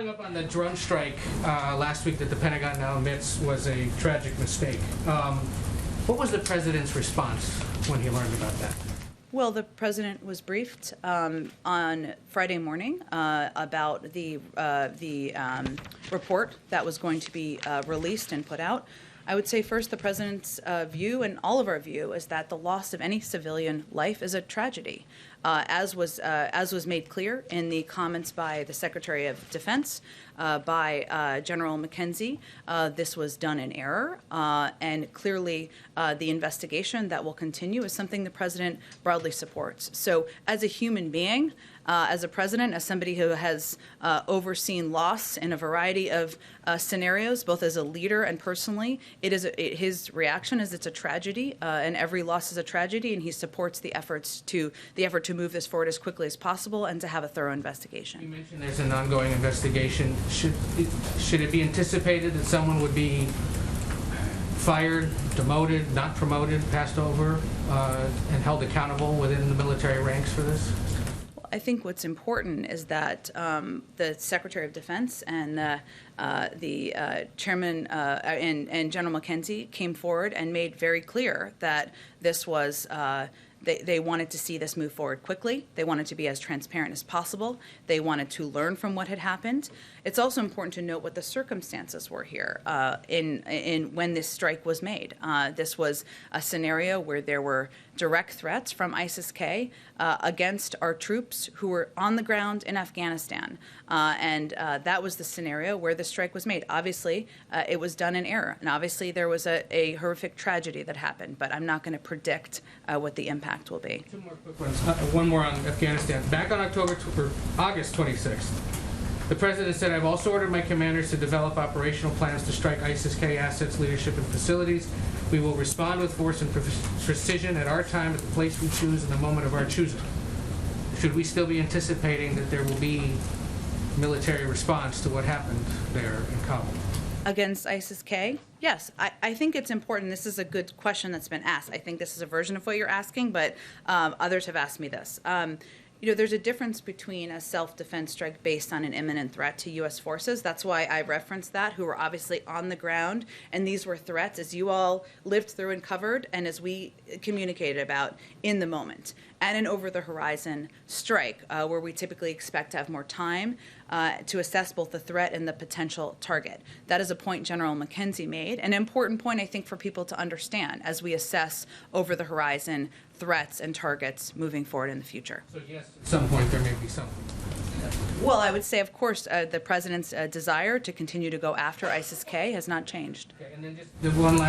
Following up on the drone strike last week that the Pentagon now admits was a tragic mistake, what was the president's response when he learned about that? Well, the president was briefed on Friday morning about the report that was going to be released and put out. I would say first the president's view and all of our view is that the loss of any civilian life is a tragedy, as was made clear in the comments by the Secretary of Defense, by General McKenzie. This was done in error, and clearly the investigation that will continue is something the president broadly supports. So as a human being, as a president, as somebody who has overseen loss in a variety of scenarios, both as a leader and personally, his reaction is it's a tragedy, and every loss is a tragedy, and he supports the effort to move this forward as quickly as possible and to have a thorough investigation. You mentioned there's an ongoing investigation. Should it be anticipated that someone would be fired, demoted, not promoted, passed over, and held accountable within the military ranks for this? I think what's important is that the Secretary of Defense and the Chairman and General McKenzie came forward and made very clear that this was they wanted to see this move forward quickly. They wanted to be as transparent as possible. They wanted to learn from what had happened. It's also important to note what the circumstances were here in when this strike was made. This was a scenario where there were direct threats from ISIS-K against our troops who were on the ground in Afghanistan. And that was the scenario where the strike was made. Obviously, it was done in error. And obviously, there was a horrific tragedy that happened. But I'm not going to predict what the impact will be. Two more quick ones. One more on Afghanistan. Back on August 26th, the president said, "I've also ordered my commanders to develop operational plans to strike ISIS-K assets, leadership, and facilities. We will respond with force and precision at our time, at the place we choose, in the moment of our choosing." Should we still be anticipating that there will be military response to what happened there in Kabul? Against ISIS-K? Yes, I think it's important. This is a good question that's been asked. I think this is a version of what you're asking, but others have asked me this. There's a difference between a self-defense strike based on an imminent threat to U.S. forces. That's why I referenced that, who were obviously on the ground, and these were threats, as you all lived through and covered, and as we communicated about in the moment. And an over-the-horizon strike, where we typically expect to have more time to assess both the threat and the potential target. That is a point General McKenzie made, an important point, I think, for people to understand as we assess over-the-horizon threats and targets moving forward in the future. So yes, at some point there may be something. Well, I would say, of course, the president's desire to continue to go after ISIS-K has not changed. Okay, and then just one last